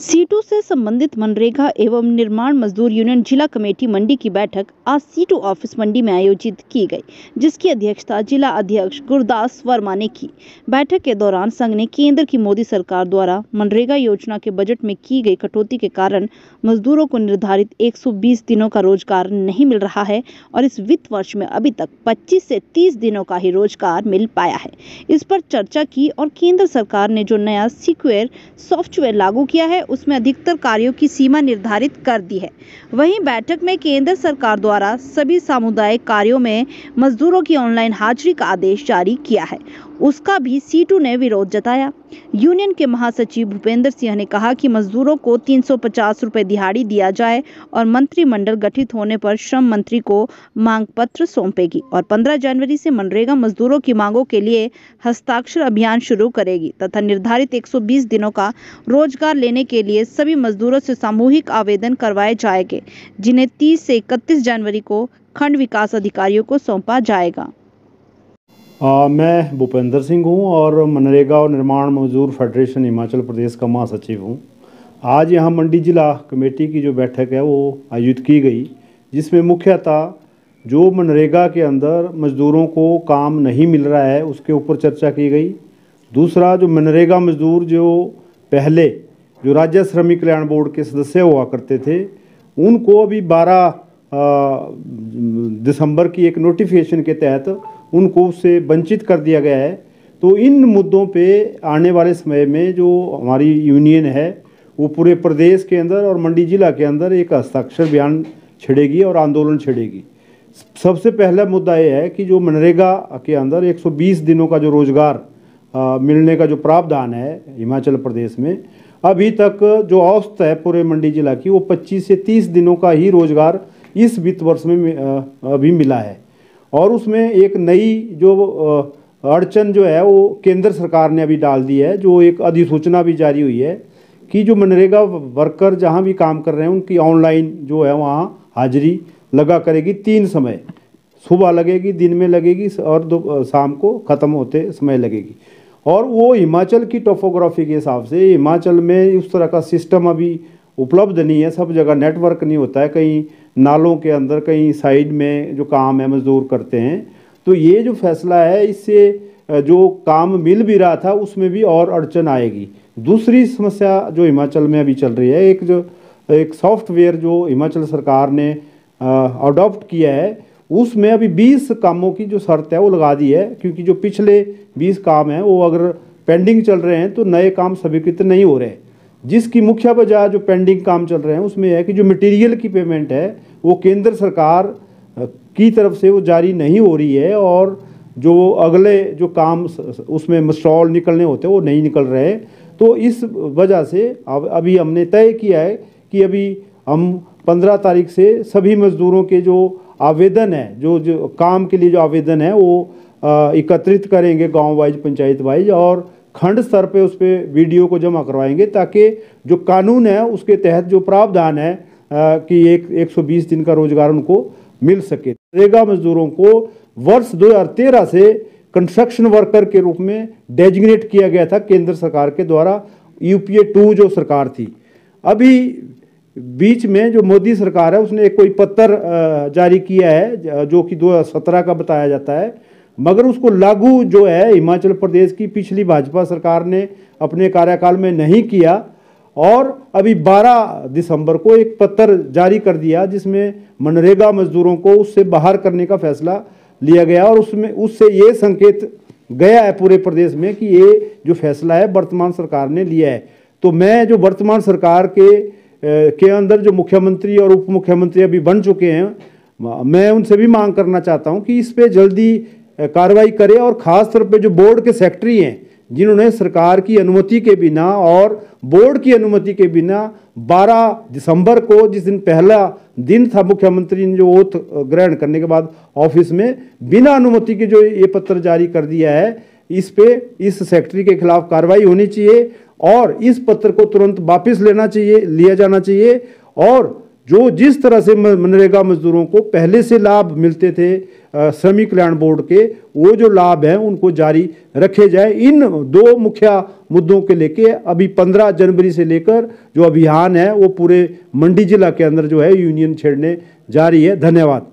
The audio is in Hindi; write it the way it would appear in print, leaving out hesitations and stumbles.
सीटू से संबंधित मनरेगा एवं निर्माण मजदूर यूनियन जिला कमेटी मंडी की बैठक आज सीटू ऑफिस मंडी में आयोजित की गई, जिसकी अध्यक्षता जिला अध्यक्ष गुरदास वर्मा ने की। बैठक के दौरान संघ ने केंद्र की मोदी सरकार द्वारा मनरेगा योजना के बजट में की गई कटौती के कारण मजदूरों को निर्धारित 120 दिनों का रोजगार नहीं मिल रहा है और इस वित्त वर्ष में अभी तक 25 से 30 दिनों का ही रोजगार मिल पाया है। इस पर चर्चा की और केंद्र सरकार ने जो नया सिक्योर सॉफ्टवेयर लागू किया है उसमें अधिकतर कार्यों की सीमा निर्धारित कर दी है। वहीं बैठक में केंद्र सरकार द्वारा सभी सामुदायिक कार्यों में मजदूरों की ऑनलाइन हाजिरी का आदेश जारी किया है, उसका भी सीटू ने विरोध जताया। यूनियन के महासचिव भूपेंद्र सिंह ने कहा कि मजदूरों को 350 रुपए दिहाड़ी दिया जाए और मंत्रिमंडल गठित होने पर श्रम मंत्री को मांग पत्र सौंपेगी और 15 जनवरी से मनरेगा मजदूरों की मांगों के लिए हस्ताक्षर अभियान शुरू करेगी तथा निर्धारित 120 दिनों का रोजगार लेने के लिए सभी मजदूरों से सामूहिक आवेदन करवाए जाएंगे, जिन्हें 30 से 31 जनवरी को खंड विकास अधिकारियों को सौंपा जाएगा। मैं भूपेंद्र सिंह हूं और मनरेगा और निर्माण मजदूर फेडरेशन हिमाचल प्रदेश का महासचिव हूं। आज यहां मंडी जिला कमेटी की जो बैठक है वो आयोजित की गई, जिसमें मुख्यतः जो मनरेगा के अंदर मजदूरों को काम नहीं मिल रहा है उसके ऊपर चर्चा की गई। दूसरा, जो मनरेगा मजदूर जो पहले जो राज्य श्रमिक कल्याण बोर्ड के सदस्य हुआ करते थे, उनको अभी 12 दिसंबर की एक नोटिफिकेशन के तहत उनको उससे वंचित कर दिया गया है। तो इन मुद्दों पे आने वाले समय में जो हमारी यूनियन है वो पूरे प्रदेश के अंदर और मंडी जिला के अंदर एक हस्ताक्षर अभियान छेड़ेगी और आंदोलन छेड़ेगी। सबसे पहला मुद्दा ये है कि जो मनरेगा के अंदर 120 दिनों का जो रोज़गार मिलने का जो प्रावधान है हिमाचल प्रदेश में, अभी तक जो औसत है पूरे मंडी जिला की वो 25 से 30 दिनों का ही रोज़गार इस वित्त वर्ष में अभी मिला है। और उसमें एक नई जो अड़चन जो है वो केंद्र सरकार ने अभी डाल दी है, जो एक अधिसूचना भी जारी हुई है कि जो मनरेगा वर्कर जहां भी काम कर रहे हैं उनकी ऑनलाइन जो है वहां हाजिरी लगा करेगी। 3 समय, सुबह लगेगी, दिन में लगेगी और शाम को ख़त्म होते समय लगेगी। और वो हिमाचल की टोपोग्राफी के हिसाब से हिमाचल में उस तरह का सिस्टम अभी उपलब्ध नहीं है, सब जगह नेटवर्क नहीं होता है, कहीं नालों के अंदर कहीं साइड में जो काम है मजदूर करते हैं। तो ये जो फैसला है इससे जो काम मिल भी रहा था उसमें भी और अड़चन आएगी। दूसरी समस्या जो हिमाचल में अभी चल रही है, एक सॉफ्टवेयर जो हिमाचल सरकार ने अडॉप्ट किया है उसमें अभी 20 कामों की जो शर्त है वो लगा दी है, क्योंकि जो पिछले 20 काम हैं वो अगर पेंडिंग चल रहे हैं तो नए काम स्वीकृत नहीं हो रहे। जिसकी मुख्य वजह जो पेंडिंग काम चल रहे हैं उसमें है कि जो मटेरियल की पेमेंट है वो केंद्र सरकार की तरफ से वो जारी नहीं हो रही है और जो अगले जो काम उसमें मस्टॉल निकलने होते हैं वो नहीं निकल रहे। तो इस वजह से अभी हमने तय किया है कि अभी हम 15 तारीख से सभी मजदूरों के जो आवेदन है, जो काम के लिए जो आवेदन है वो एकत्रित करेंगे गाँव वाइज, पंचायत वाइज, और खंड स्तर पे उस पर वीडियो को जमा करवाएंगे ताकि जो कानून है उसके तहत जो प्रावधान है कि 120 दिन का रोजगार उनको मिल सके। मनरेगा मजदूरों को वर्ष 2013 से कंस्ट्रक्शन वर्कर के रूप में डेजिग्नेट किया गया था केंद्र सरकार के द्वारा, UPA 2 जो सरकार थी। अभी बीच में जो मोदी सरकार है उसने एक कोई पत्र जारी किया है जो कि 2017 का बताया जाता है, मगर उसको लागू जो है हिमाचल प्रदेश की पिछली भाजपा सरकार ने अपने कार्यकाल में नहीं किया। और अभी 12 दिसंबर को एक पत्र जारी कर दिया जिसमें मनरेगा मजदूरों को उससे बाहर करने का फैसला लिया गया और उससे ये संकेत गया है पूरे प्रदेश में कि ये जो फैसला है वर्तमान सरकार ने लिया है। तो मैं जो वर्तमान सरकार के अंदर जो मुख्यमंत्री और उप मुख्यमंत्री अभी बन चुके हैं, मैं उनसे भी मांग करना चाहता हूं कि इस पे जल्दी कार्रवाई करें और ख़ास तौर पे जो बोर्ड के सेक्रेटरी हैं जिन्होंने सरकार की अनुमति के बिना और बोर्ड की अनुमति के बिना 12 दिसंबर को, जिस दिन पहला दिन था मुख्यमंत्री ने जो ओथ ग्रहण करने के बाद ऑफिस में बिना अनुमति के जो ये पत्र जारी कर दिया है, इस पे इस सेक्रेटरी के खिलाफ कार्रवाई होनी चाहिए और इस पत्र को तुरंत वापस लिया जाना चाहिए और जो जिस तरह से मनरेगा मजदूरों को पहले से लाभ मिलते थे श्रमिक कल्याण बोर्ड के, वो जो लाभ हैं उनको जारी रखे जाए। इन दो मुख्य मुद्दों के लेके अभी 15 जनवरी से लेकर जो अभियान है वो पूरे मंडी जिला के अंदर जो है यूनियन छेड़ने जारी है। धन्यवाद।